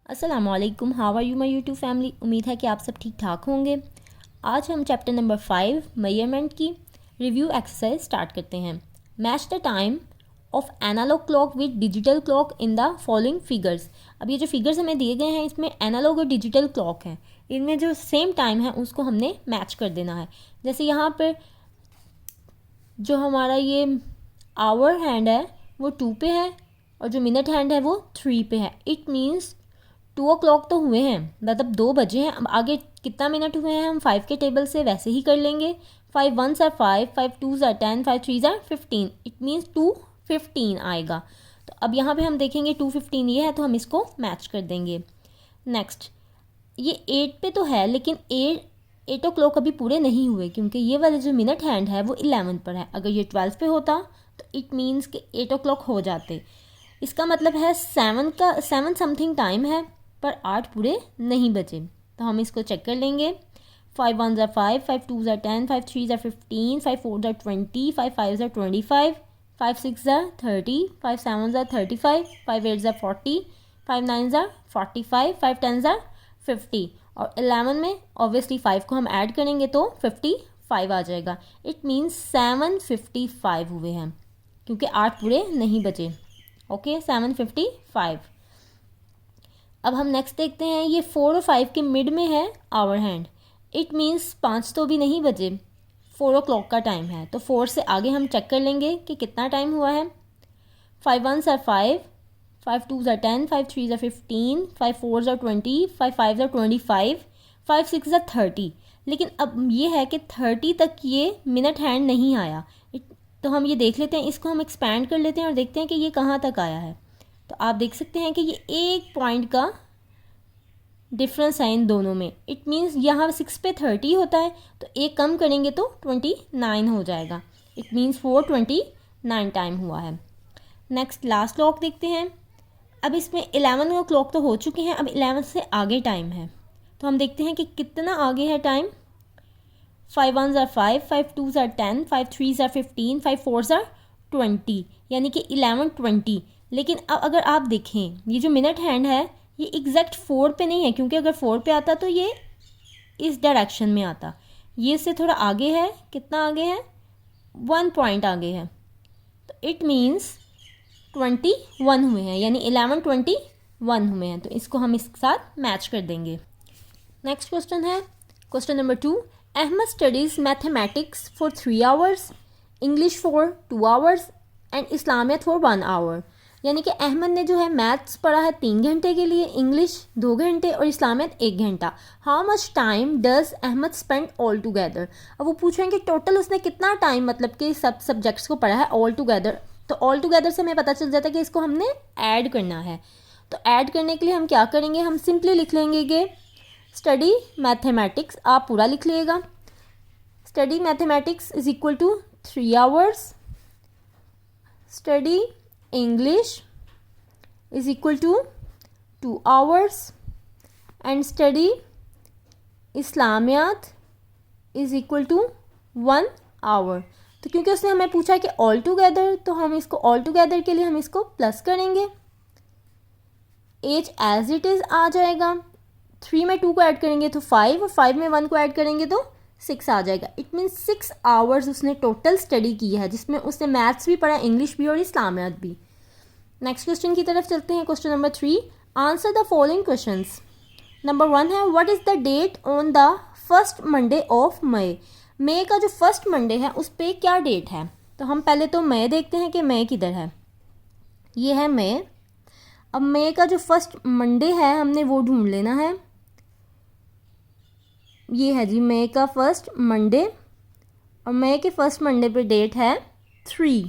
अस्सलामुअलैकुम, how are you my YouTube family. उम्मीद है कि आप सब ठीक ठाक होंगे। आज हम चैप्टर नंबर 5 मेजरमेंट की रिव्यू एक्सरसाइज स्टार्ट करते हैं। Match the time of analogue clock with digital clock in the following figures. अब ये जो फिगर्स हमें दिए गए हैं इसमें एनालॉग और डिजिटल क्लॉक है, इनमें जो सेम टाइम है उसको हमने मैच कर देना है। जैसे यहाँ पर जो हमारा ये आवर हैंड है वो 2 पे है और जो मिनट हैंड है वो 3 पे है। इट मीन्स 2 o'clock तो हुए हैं, मतलब 2 बजे हैं। अब आगे कितना मिनट हुए हैं हम 5 के टेबल से वैसे ही कर लेंगे। 5 1s are 5, 5 2s are 10, 5 3s are 15। It means 2:15 आएगा। तो अब यहाँ पे हम देखेंगे 2:15 ये है तो हम इसको मैच कर देंगे। नेक्स्ट ये 8 पे तो है लेकिन 8 o'clock अभी पूरे नहीं हुए क्योंकि ये वाले जो मिनट हैंड है वो 11 पर है। अगर ये 12 पे होता तो इट मीन्स कि 8 o'clock हो जाते। इसका मतलब है 7 समथिंग टाइम है पर 8 पूरे नहीं बचे। तो हम इसको चेक कर लेंगे। 5 1s are 5, 5 2s are 10, 5 3s are 15, 5 4s are 20, 5 5s are 25, 5 6s are 30, 5 7s are 35, 5 8s are 40, 5 9s are 45, 5 10s are 50 और 11 में ऑब्वियसली 5 को हम ऐड करेंगे तो 55 आ जाएगा। इट मीन्स 7:55 हुए हैं क्योंकि 8 पूरे नहीं बचे। ओके 7:55। अब हम नेक्स्ट देखते हैं, ये 4 और 5 के मिड में है आवर हैंड। इट मीन्स 5 तो भी नहीं बजे, 4 o'clock का टाइम है। तो 4 से आगे हम चेक कर लेंगे कि कितना टाइम हुआ है। 5 1s are 5, 5 2s are 10, 5 3s are 15, 5 4s are 20, 5 5s are 25, 5 6s are 30। लेकिन अब ये है कि 30 तक ये मिनट हैंड नहीं आया। तो हम ये देख लेते हैं, इसको हम एक्सपैंड कर लेते हैं और देखते हैं कि ये कहाँ तक आया है। तो आप देख सकते हैं कि ये 1 पॉइंट का डिफरेंस है इन दोनों में। इट मीन्स यहाँ 6 पे 30 होता है तो एक कम करेंगे तो 29 हो जाएगा। इट मीन्स 4:29 टाइम हुआ है। नेक्स्ट लास्ट क्लॉक देखते हैं। अब इसमें 11 o'clock तो हो चुके हैं, अब 11 से आगे टाइम है। तो हम देखते हैं कि कितना आगे है time. 5 1s are 5, 5 2s are 10, 5 3s are 15, 5 4s are 20 यानी कि 11:20। लेकिन अब अगर आप देखें ये जो मिनट हैंड है ये एग्जैक्ट 4 पे नहीं है क्योंकि अगर 4 पे आता तो ये इस डायरेक्शन में आता। ये इससे थोड़ा आगे है। कितना आगे है? 1 पॉइंट आगे है। तो इट मीन्स 21 हुए हैं यानी 11:21 हुए हैं। तो इसको हम इसके साथ मैच कर देंगे। नेक्स्ट क्वेश्चन है question number 2। Ahmad studies mathematics for 3 hours, English for 2 hours and Islamiyat for 1 hour। यानी कि अहमद ने जो है मैथ्स पढ़ा है 3 घंटे के लिए, इंग्लिश 2 घंटे और इस्लामियत 1 घंटा। How much time does Ahmad spend all together. अब वो पूछेंगे टोटल उसने कितना टाइम मतलब कि सब सब्जेक्ट्स को पढ़ा है ऑल टुगेदर। तो ऑल टुगेदर से हमें पता चल जाता है कि इसको हमने ऐड करना है। तो ऐड करने के लिए हम क्या करेंगे, हम सिंपली लिख लेंगे कि स्टडी मैथमेटिक्स, आप पूरा लिख लीजिएगा। Study mathematics is equal to 3 hours, study English is equal to 2 hours and study Islamiyat is equal to 1 hour। तो क्योंकि उसने हमें पूछा कि ऑल टुगेदर तो हम इसको ऑल टुगेदर के लिए हम इसको प्लस करेंगे। एज एज इट इज़ आ जाएगा। 3 में 2 को ऐड करेंगे तो 5 और 5 में 1 को ऐड करेंगे तो 6 आ जाएगा। इट मीन्स 6 hours उसने टोटल स्टडी की है जिसमें उसने मैथ्स भी पढ़ा, इंग्लिश भी और इस्लामियात भी। नेक्स्ट क्वेश्चन की तरफ चलते हैं। Question number 3। Answer the following questions. Number 1 है what is the date on the first Monday of May. मई का जो फर्स्ट मंडे है उस पर क्या डेट है। तो हम पहले तो मई देखते हैं कि मई किधर है। ये है मई। अब मई का जो फर्स्ट मंडे है हमने वो ढूंढ लेना है। ये है जी मई का फर्स्ट मंडे और मई के फर्स्ट मंडे पे डेट है 3।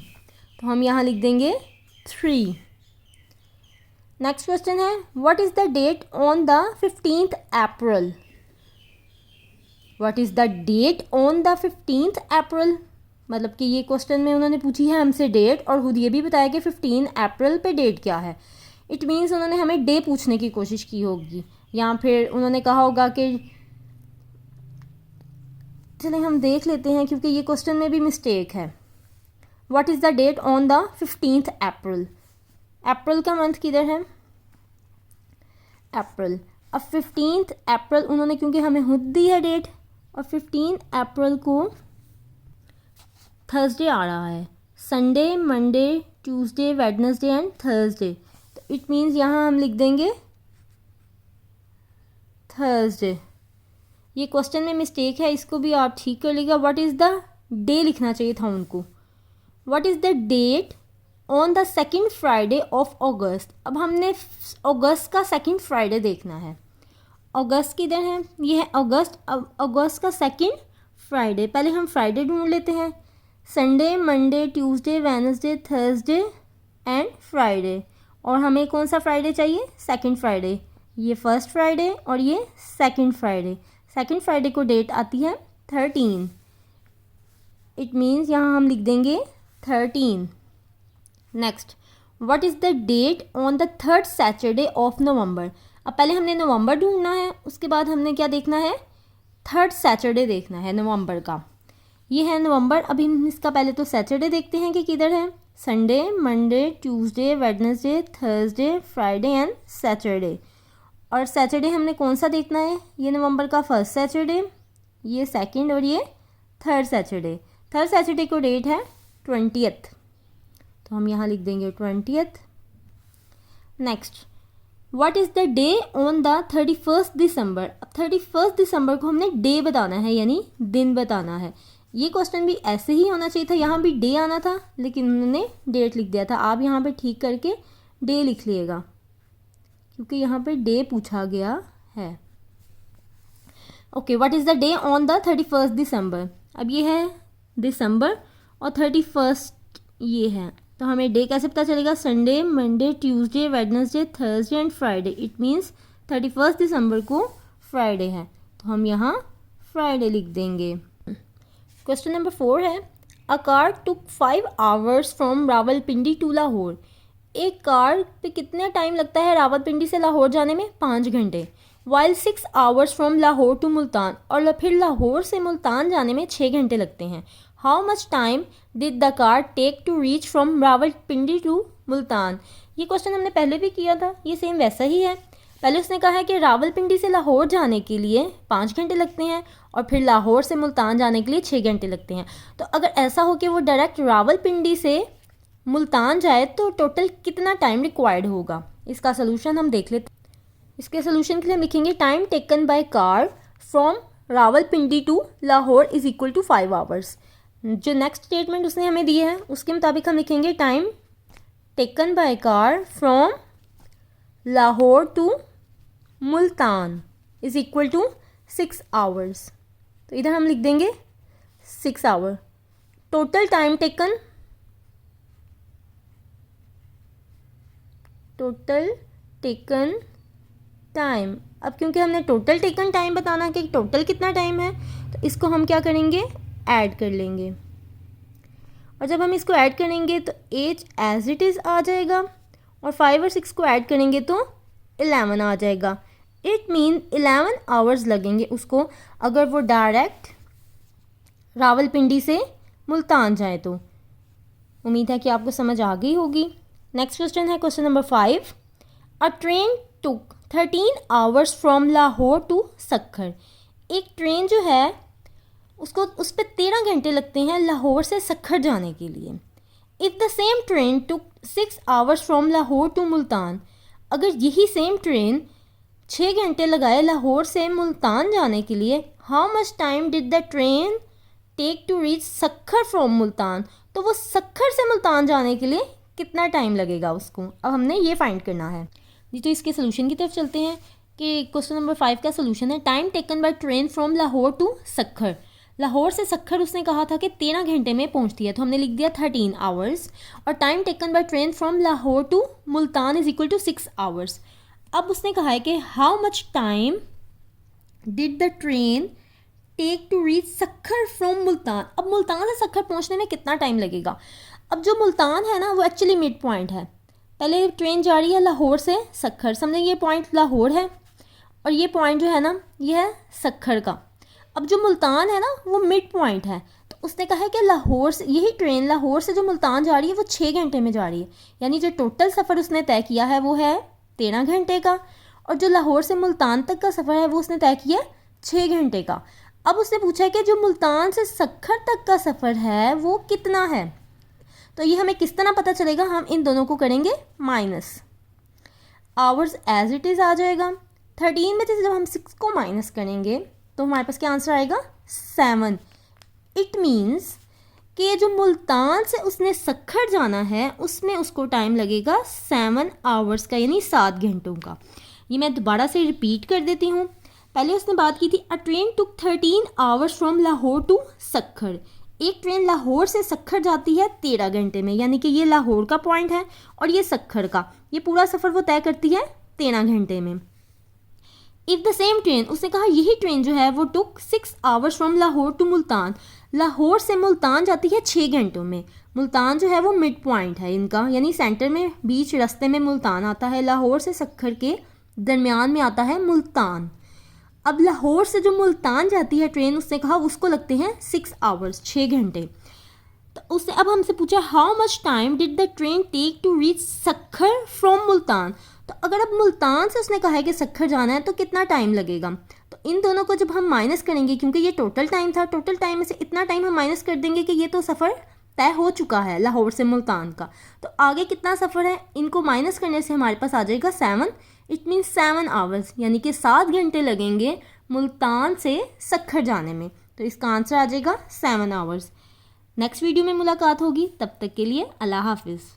तो हम यहाँ लिख देंगे 3। नेक्स्ट क्वेश्चन है what is the date on the 15th April. What is the date on the 15th April, मतलब कि ये क्वेश्चन में उन्होंने पूछी है हमसे डेट और खुद ये भी बताया कि 15 अप्रैल पे डेट क्या है। इट मीन्स उन्होंने हमें डे पूछने की कोशिश की होगी या फिर उन्होंने कहा होगा कि चलिए हम देख लेते हैं क्योंकि ये क्वेश्चन में भी मिस्टेक है। What is the date on the 15th April. April का मंथ किधर है? अप्रैल। अब 15 अप्रैल उन्होंने क्योंकि हमें खुद दी है डेट, और 15 अप्रैल को थर्सडे आ रहा है। Sunday, Monday, Tuesday, Wednesday and Thursday, तो इट मीन्स यहाँ हम लिख देंगे थर्सडे। ये क्वेश्चन में मिस्टेक है, इसको भी आप ठीक कर लीजिएगा। व्हाट इज़ द डे लिखना चाहिए था उनको। What is the date on the second Friday of August. अब हमने अगस्त का सेकेंड फ्राइडे देखना है। अगस्त किधर है, ये है अगस्त। अब अगस्त का सेकेंड फ्राइडे, पहले हम फ्राइडे ढूंढ लेते हैं। Sunday, Monday, Tuesday, Wednesday, Thursday and Friday. और हमें कौन सा फ्राइडे चाहिए, सेकेंड फ्राइडे। ये फर्स्ट फ्राइडे और ये सेकेंड फ्राइडे। सेकेंड फ्राइडे को डेट आती है 13। इट मीन्स यहाँ हम लिख देंगे 13। Next, what is the date on the third Saturday of November. अब पहले हमने नवंबर ढूंढना है, उसके बाद हमने क्या देखना है, थर्ड सैटरडे देखना है नवंबर का। ये है नवंबर। अभी हम इसका पहले तो सैटरडे देखते हैं कि किधर है। Sunday, Monday, Tuesday, Wednesday, Thursday, Friday and Saturday. और सैटरडे हमने कौन सा देखना है, ये नवंबर का फर्स्ट सैटरडे, ये सेकंड और ये थर्ड सैटरडे। थर्ड सैटरडे को डेट है 20th, तो हम यहाँ लिख देंगे 20th। Next, what is the day on the 31st दिसंबर। अब 31st दिसंबर को हमने डे बताना है, यानी दिन बताना है। ये क्वेश्चन भी ऐसे ही होना चाहिए था, यहाँ भी डे आना था, लेकिन उन्होंने डेट लिख दिया था। आप यहाँ पे ठीक करके डे लिख लिएगा, क्योंकि यहाँ पे डे पूछा गया है। Okay, what is the day on the 31st दिसंबर। अब ये है दिसंबर और 31st ये है, तो हमें डे कैसे पता चलेगा। Sunday, Monday, Tuesday, Wednesday, Thursday and Friday. It means 31st दिसंबर को फ्राइडे है, तो हम यहाँ फ्राइडे लिख देंगे। क्वेश्चन नंबर 4 है, a car took 5 hours from Rawalpindi to Lahore. एक कार पे कितने टाइम लगता है रावलपिंडी से लाहौर जाने में, 5 घंटे। While 6 hours from Lahore to Multan, और फिर लाहौर से मुल्तान जाने में 6 घंटे लगते हैं। How much time did the car take to reach from Rawalpindi to Multan. ये क्वेश्चन हमने पहले भी किया था, ये सेम वैसा ही है। पहले उसने कहा है कि रावलपिंडी से लाहौर जाने के लिए 5 घंटे लगते हैं, और फिर लाहौर से मुल्तान जाने के लिए 6 घंटे लगते हैं। तो अगर ऐसा हो कि वो डायरेक्ट रावलपिंडी से मुल्तान जाए तो टोटल कितना टाइम रिक्वायर्ड होगा। इसका सोल्यूशन हम देख लेते हैं। इसके सोल्यूशन के लिए हम लिखेंगे time taken by car from Rawalpindi to Lahore is equal to 5 hours। जो नेक्स्ट स्टेटमेंट उसने हमें दी है उसके मुताबिक हम लिखेंगे time taken by car from Lahore to Multan is equal to 6 hours। तो इधर हम लिख देंगे 6 hour। Total time taken, total taken time. अब क्योंकि हमने टोटल टेकन टाइम बताना है कि टोटल कितना टाइम है, तो इसको हम क्या करेंगे, ऐड कर लेंगे। और जब हम इसको ऐड करेंगे तो एज एज इट इज़ आ जाएगा, और 5 और 6 को ऐड करेंगे तो 11 आ जाएगा। इट मीन 11 hours लगेंगे उसको, अगर वो डायरेक्ट रावलपिंडी से मुल्तान जाए तो। उम्मीद है कि आपको समझ आ गई होगी। नेक्स्ट क्वेश्चन है question number 5, a train took 13 hours from Lahore to Sukkur. एक ट्रेन जो है उसको उस पर 13 घंटे लगते हैं लाहौर से सक्खर जाने के लिए। If the same train took 6 hours from Lahore to Multan, अगर यही सेम ट्रेन 6 घंटे लगाए लाहौर से मुल्तान जाने के लिए, how much time did the train take to reach Sukkur from Multan. तो वो सक्खर से मुल्तान जाने के लिए कितना टाइम लगेगा उसको, अब हमने ये फाइंड करना है जी। तो इसके सोल्यूशन की तरफ चलते हैं कि क्वेश्चन नंबर 5 का सोल्यूशन है time taken by train from Lahore to Sukkur. Lahore से सक्खर उसने कहा था कि 13 घंटे में पहुंचती है, तो हमने लिख दिया 13 hours। और time taken by train from Lahore to Multan is equal to 6 hours। अब उसने कहा है कि how much time did the train take to reach Sukkur from Multan. अब मुल्तान से सक्खर पहुंचने में कितना टाइम लगेगा। अब जो मुल्तान है ना वो एक्चुअली मिड पॉइंट है। पहले ट्रेन जा रही है लाहौर से सक्खर, समझे ये पॉइंट लाहौर है और ये पॉइंट जो है ना ये है सक्खर का। अब जो मुल्तान है ना वो मिड पॉइंट है, तो उसने कहा है कि लाहौर से यही ट्रेन लाहौर से जो मुल्तान जा रही है वो 6 घंटे में जा रही है, यानी जो टोटल सफ़र उसने तय किया है वो है 13 घंटे का। और जो लाहौर से मुल्तान तक का सफ़र है वो उसने तय किया 6 घंटे का। अब उसने पूछा है कि जो मुल्तान से सक्खर तक का सफ़र है वो कितना है। तो ये हमें किस तरह पता चलेगा, हम इन दोनों को करेंगे minus, hours as it is आ जाएगा। 13 में से जब हम 6 को माइनस करेंगे तो हमारे पास क्या आंसर आएगा 7। इट मीन्स कि जो मुल्तान से उसने सक्खर जाना है उसमें उसको टाइम लगेगा 7 आवर्स का, यानी 7 घंटों का। ये मैं दोबारा से रिपीट कर देती हूँ। पहले उसने बात की थी a train took 13 hours from Lahore to Sukkur. एक ट्रेन लाहौर से सक्खर जाती है 13 घंटे में, यानी कि ये लाहौर का पॉइंट है और ये सक्खर का, ये पूरा सफ़र वो तय करती है 13 घंटे में। इफ़ द सेम ट्रेन, उसने कहा यही ट्रेन जो है वो took 6 hours from Lahore to Multan, Lahore से मुल्तान जाती है 6 घंटों में। मुल्तान जो है वो मिड पॉइंट है इनका, यानी सेंटर में बीच रास्ते में मुल्तान आता है, लाहौर से सक्खर के दरमियान में आता है मुल्तान। अब लाहौर से जो मुल्तान जाती है ट्रेन, उसने कहा उसको लगते हैं 6 आवर्स, 6 घंटे। तो उसने अब हमसे पूछा how much time did the train take to reach Sukkur from Multan. तो अगर अब मुल्तान से उसने कहा है कि सक्खर जाना है तो कितना टाइम लगेगा। तो इन दोनों को जब हम माइनस करेंगे, क्योंकि ये टोटल टाइम था, टोटल टाइम में से इतना टाइम हम माइनस कर देंगे कि ये तो सफ़र तय हो चुका है लाहौर से मुल्तान का। तो आगे कितना सफ़र है, इनको माइनस करने से हमारे पास आ जाएगा 7। इट मीन्स 7 आवर्स, यानी कि 7 घंटे लगेंगे मुल्तान से सक्खर जाने में। तो इसका आंसर आ जाएगा 7 आवर्स। नेक्स्ट वीडियो में मुलाकात होगी, तब तक के लिए अल्लाह हाफिज़।